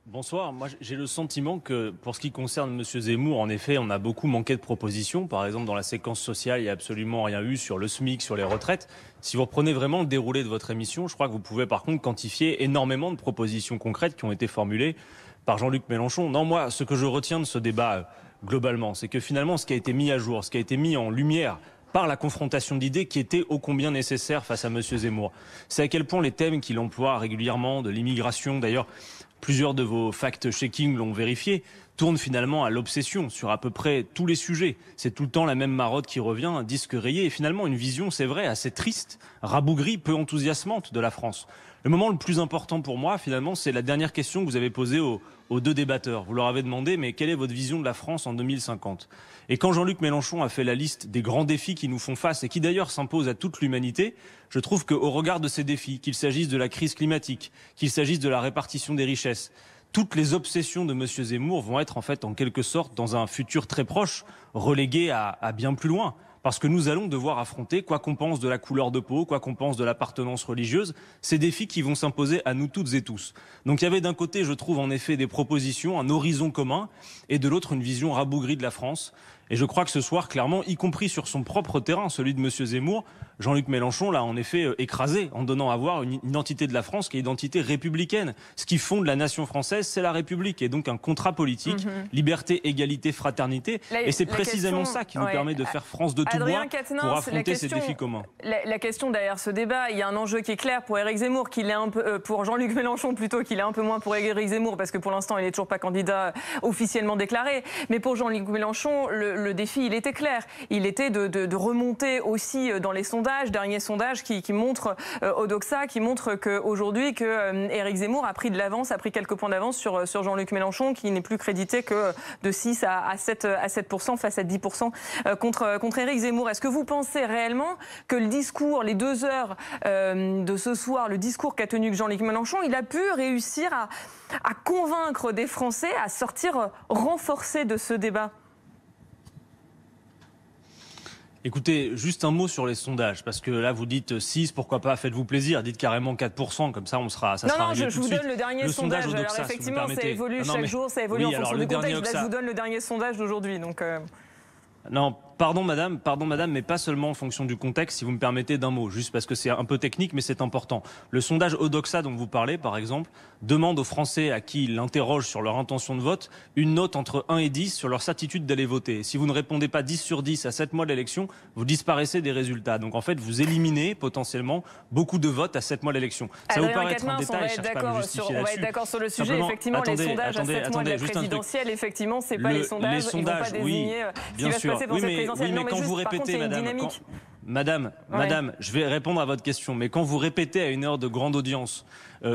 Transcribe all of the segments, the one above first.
Bonsoir. Moi, j'ai le sentiment que pour ce qui concerne Monsieur Zemmour, en effet, on a beaucoup manqué de propositions. Par exemple, dans la séquence sociale, il n'y a absolument rien eu sur le SMIC, sur les retraites. Si vous reprenez vraiment le déroulé de votre émission, je crois que vous pouvez par contre quantifier énormément de propositions concrètes qui ont été formulées par Jean-Luc Mélenchon. Non, moi, ce que je retiens de ce débat, globalement, c'est que finalement, ce qui a été mis à jour, ce qui a été mis en lumière par la confrontation d'idées qui était ô combien nécessaire face à M. Zemmour. C'est à quel point les thèmes qu'il emploie régulièrement, de l'immigration, d'ailleurs, plusieurs de vos fact-checking l'ont vérifié, tournent finalement à l'obsession sur à peu près tous les sujets. C'est tout le temps la même marotte qui revient, un disque rayé, et finalement une vision, c'est vrai, assez triste, rabougrie, peu enthousiasmante de la France. Le moment le plus important pour moi, finalement, c'est la dernière question que vous avez posée aux deux débatteurs. Vous leur avez demandé, mais quelle est votre vision de la France en 2050 ? Et quand Jean-Luc Mélenchon a fait la liste des grands défis qui nous font face et qui d'ailleurs s'imposent à toute l'humanité, je trouve qu'au regard de ces défis, qu'il s'agisse de la crise climatique, qu'il s'agisse de la répartition des richesses, toutes les obsessions de M. Zemmour vont être en fait en quelque sorte dans un futur très proche reléguées à bien plus loin. Parce que nous allons devoir affronter, quoi qu'on pense de la couleur de peau, quoi qu'on pense de l'appartenance religieuse, ces défis qui vont s'imposer à nous toutes et tous. Donc il y avait d'un côté, je trouve en effet, des propositions, un horizon commun, et de l'autre une vision rabougrie de la France. Et je crois que ce soir, clairement, y compris sur son propre terrain, celui de M. Zemmour, Jean-Luc Mélenchon l'a en effet écrasé en donnant à voir une identité de la France qui est identité républicaine. Ce qui fonde la nation française, c'est la République, et donc un contrat politique, liberté, égalité, fraternité. Et c'est précisément ça qui nous permet de faire France de tout bois pour affronter ces défis communs. La question derrière ce débat, il y a un enjeu qui est clair pour Éric Zemmour, qu'il est un peu, pour Jean-Luc Mélenchon plutôt, qu'il est un peu moins pour Éric Zemmour, parce que pour l'instant, il n'est toujours pas candidat officiellement déclaré. Mais pour Jean-Luc Mélenchon, le défi, il était clair. Il était de remonter aussi dans les sondages, derniers sondages qui montrent, Odoxa, qui montrent qu'aujourd'hui, Éric Zemmour a pris de l'avance, a pris quelques points d'avance sur Jean-Luc Mélenchon, qui n'est plus crédité que de 6 à 7% face à 10% contre Éric Zemmour. Est-ce que vous pensez réellement que le discours, les 2 heures de ce soir, le discours qu'a tenu Jean-Luc Mélenchon, il a pu réussir à convaincre des Français à sortir renforcés de ce débat ? Écoutez, juste un mot sur les sondages, parce que là vous dites 6, pourquoi pas, faites-vous plaisir, dites carrément 4%, comme ça ça sera réglé tout de suite. Je vous donne le dernier sondage. Odoxa, alors effectivement, si ça évolue chaque jour, ça évolue en fonction du contexte. Là, je vous donne le dernier sondage d'aujourd'hui. Non, pardon madame, mais pas seulement en fonction du contexte, si vous me permettez d'un mot, juste parce que c'est un peu technique, mais c'est important. Le sondage Odoxa dont vous parlez, par exemple, demande aux Français à qui il l'interroge sur leur intention de vote une note entre 1 et 10 sur leur certitude d'aller voter. Si vous ne répondez pas 10 sur 10 à 7 mois d'élection, vous disparaissez des résultats. Donc en fait, vous éliminez potentiellement beaucoup de votes à 7 mois d'élection. Ça vous paraît être un détail, je ne cherche pas à me justifier là-dessus. On va être d'accord sur le sujet. Simplement, effectivement, les sondages à 7 mois de la présidentielle, effectivement, c'est pas les sondages, ils ne vont pas désigner ce qui va se passer pour cette présidentielle. Oui, mais quand vous répétez, madame, je vais répondre à votre question, mais quand vous répétez à une heure de grande audience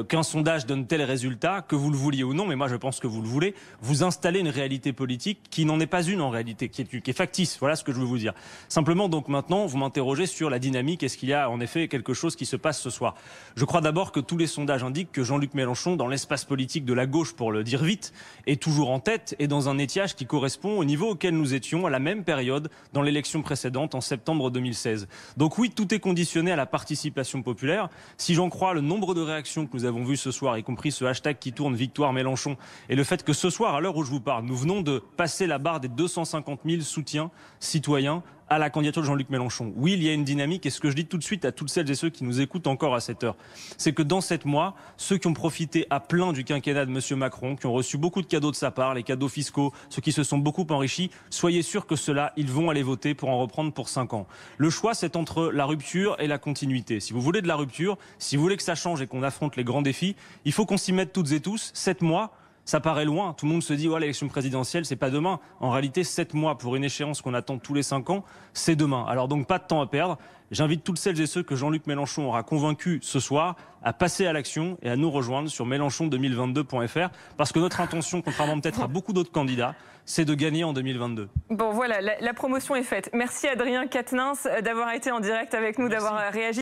qu'un sondage donne tel résultat, que vous le vouliez ou non, mais moi je pense que vous le voulez, vous installez une réalité politique qui n'en est pas une en réalité, qui est factice. Voilà ce que je veux vous dire. Simplement, donc maintenant, vous m'interrogez sur la dynamique. Est-ce qu'il y a en effet quelque chose qui se passe ce soir ? Je crois d'abord que tous les sondages indiquent que Jean-Luc Mélenchon, dans l'espace politique de la gauche, pour le dire vite, est toujours en tête et dans un étiage qui correspond au niveau auquel nous étions à la même période dans l'élection précédente en septembre 2016. Donc oui, tout est conditionné à la participation populaire. Si j'en crois le nombre de réactions que nous avons vues ce soir, y compris ce hashtag qui tourne Victoire Mélenchon, et le fait que ce soir, à l'heure où je vous parle, nous venons de passer la barre des 250 000 soutiens citoyens à la candidature de Jean-Luc Mélenchon. Oui, il y a une dynamique, et ce que je dis tout de suite à toutes celles et ceux qui nous écoutent encore à cette heure, c'est que dans 7 mois, ceux qui ont profité à plein du quinquennat de M. Macron, qui ont reçu beaucoup de cadeaux de sa part, les cadeaux fiscaux, ceux qui se sont beaucoup enrichis, soyez sûrs que ceux-là, ils vont aller voter pour en reprendre pour 5 ans. Le choix, c'est entre la rupture et la continuité. Si vous voulez de la rupture, si vous voulez que ça change et qu'on affronte les grands défis, il faut qu'on s'y mette toutes et tous. 7 mois, ça paraît loin. Tout le monde se dit, ouais, l'élection présidentielle, c'est pas demain. En réalité, 7 mois pour une échéance qu'on attend tous les 5 ans, c'est demain. Alors donc, pas de temps à perdre. J'invite toutes celles et ceux que Jean-Luc Mélenchon aura convaincus ce soir à passer à l'action et à nous rejoindre sur mélenchon2022.fr, parce que notre intention, contrairement peut-être à beaucoup d'autres candidats, c'est de gagner en 2022. Bon, voilà, la promotion est faite. Merci Adrien Quatennens d'avoir été en direct avec nous, d'avoir réagi.